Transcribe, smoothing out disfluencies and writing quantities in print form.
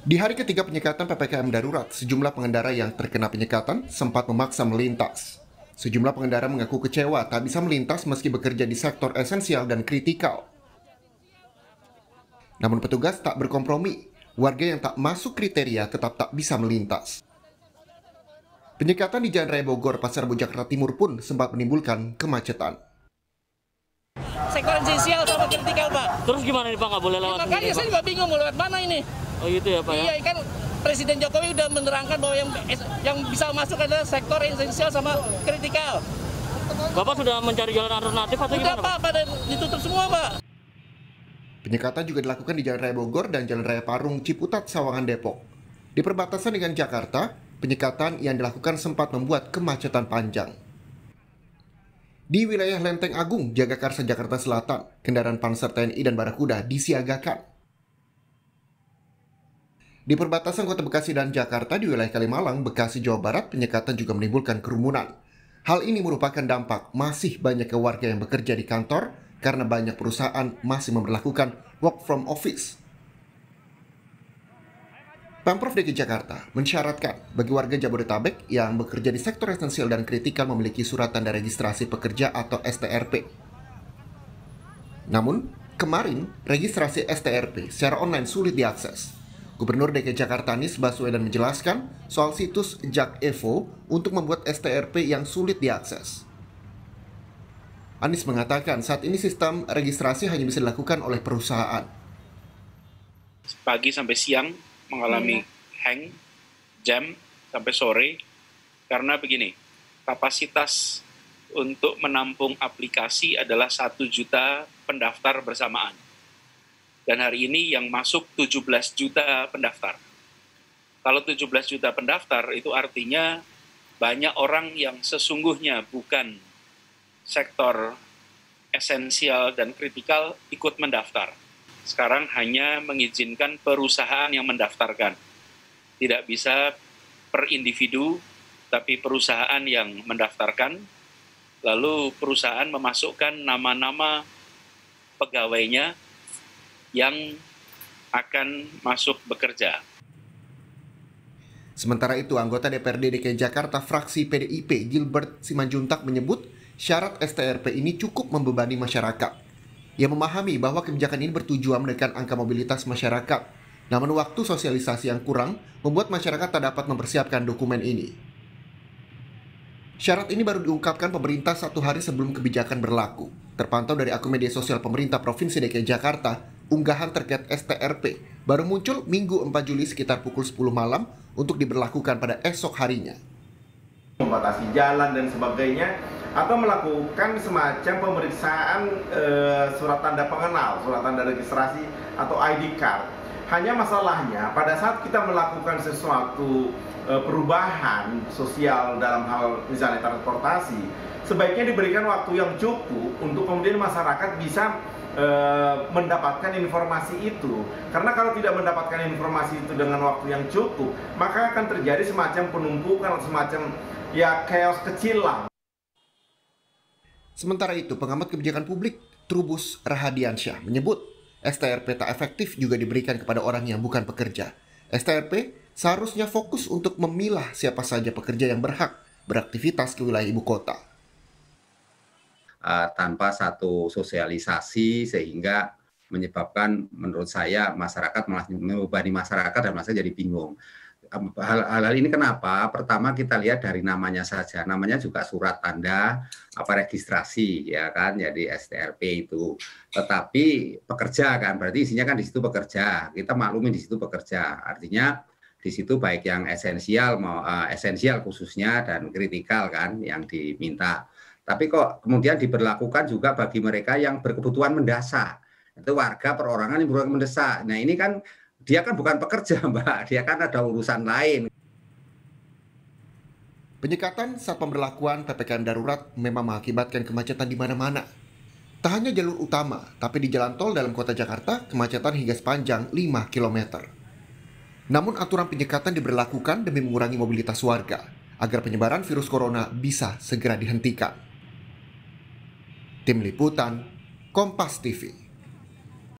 Di hari ketiga penyekatan PPKM darurat, sejumlah pengendara yang terkena penyekatan sempat memaksa melintas. Sejumlah pengendara mengaku kecewa tak bisa melintas meski bekerja di sektor esensial dan kritikal. Namun petugas tak berkompromi, warga yang tak masuk kriteria tetap tak bisa melintas. Penyekatan di Jalan Raya Bogor, Pasar Rebo, Jakarta Timur pun sempat menimbulkan kemacetan. Sektor esensial sama kritikal, Pak. Terus gimana nih Pak, nggak boleh lewat? Makanya saya juga bingung mau lewat mana ini. Oh gitu ya Pak ya? Iya, kan Presiden Jokowi udah menerangkan bahwa yang bisa masuk adalah sektor esensial sama kritikal. Bapak sudah mencari jalan alternatif atau Udah gimana Pak, pada ditutup semua Pak. Penyekatan juga dilakukan di Jalan Raya Bogor dan Jalan Raya Parung, Ciputat, Sawangan, Depok. Di perbatasan dengan Jakarta, penyekatan yang dilakukan sempat membuat kemacetan panjang. Di wilayah Lenteng Agung, Jagakarsa, Jakarta Selatan, kendaraan Panser TNI dan Barakuda disiagakan. Di perbatasan Kota Bekasi dan Jakarta di wilayah Kalimalang, Bekasi, Jawa Barat, penyekatan juga menimbulkan kerumunan. Hal ini merupakan dampak masih banyaknya warga yang bekerja di kantor karena banyak perusahaan masih memberlakukan work from office. Pemprov DKI Jakarta mensyaratkan bagi warga Jabodetabek yang bekerja di sektor esensial dan kritikal memiliki surat tanda registrasi pekerja atau STRP. Namun, kemarin registrasi STRP secara online sulit diakses. Gubernur DKI Jakarta Anies Baswedan menjelaskan soal situs JAK.EVO untuk membuat STRP yang sulit diakses. Anies mengatakan saat ini sistem registrasi hanya bisa dilakukan oleh perusahaan. Pagi sampai siang mengalami hang, jam, sampai sore. Karena begini, kapasitas untuk menampung aplikasi adalah 1 juta pendaftar bersamaan. Dan hari ini yang masuk 17 juta pendaftar. Kalau 17 juta pendaftar itu artinya banyak orang yang sesungguhnya bukan sektor esensial dan kritikal ikut mendaftar. Sekarang hanya mengizinkan perusahaan yang mendaftarkan. Tidak bisa per individu, tapi perusahaan yang mendaftarkan. Lalu perusahaan memasukkan nama-nama pegawainya yang akan masuk bekerja. Sementara itu, anggota DPRD DKI Jakarta fraksi PDIP Gilbert Simanjuntak menyebut syarat STRP ini cukup membebani masyarakat. Ia memahami bahwa kebijakan ini bertujuan menekan angka mobilitas masyarakat. Namun waktu sosialisasi yang kurang membuat masyarakat tak dapat mempersiapkan dokumen ini. Syarat ini baru diungkapkan pemerintah 1 hari sebelum kebijakan berlaku. Terpantau dari akun media sosial pemerintah Provinsi DKI Jakarta, unggahan terkait STRP baru muncul Minggu 4 Juli sekitar pukul 10 malam untuk diberlakukan pada esok harinya. Membatasi jalan dan sebagainya, atau melakukan semacam pemeriksaan surat tanda pengenal, surat tanda registrasi atau ID card. Hanya masalahnya pada saat kita melakukan sesuatu perubahan sosial dalam hal misalnya transportasi, sebaiknya diberikan waktu yang cukup untuk kemudian masyarakat bisa mendapatkan informasi itu. Karena kalau tidak mendapatkan informasi itu dengan waktu yang cukup, maka akan terjadi semacam penumpukan, semacam chaos kecil lah. Sementara itu, pengamat kebijakan publik Trubus Rahadiansyah menyebut STRP tak efektif juga diberikan kepada orang yang bukan pekerja. STRP seharusnya fokus untuk memilah siapa saja pekerja yang berhak beraktivitas ke wilayah ibu kota. Tanpa satu sosialisasi sehingga menyebabkan menurut saya masyarakat malah membebani masyarakat dan masyarakat jadi bingung. Hal-hal ini kenapa? Pertama kita lihat dari namanya saja, namanya juga surat tanda registrasi ya kan, jadi STRP itu. Tetapi pekerja kan, berarti isinya kan di situ pekerja. Kita maklumin di situ pekerja. Artinya di situ baik yang esensial esensial khususnya dan kritikal kan yang diminta. Tapi kok kemudian diberlakukan juga bagi mereka yang berkebutuhan mendesak. Itu warga perorangan yang berkebutuhan mendesak. Nah ini kan dia kan bukan pekerja, Mbak. Dia kan ada urusan lain. Penyekatan saat pemberlakuan PPKM darurat memang mengakibatkan kemacetan di mana-mana. Tak hanya jalur utama, tapi di jalan tol dalam kota Jakarta, kemacetan hingga sepanjang 5 km. Namun aturan penyekatan diberlakukan demi mengurangi mobilitas warga, agar penyebaran virus corona bisa segera dihentikan. Tim Liputan, Kompas TV.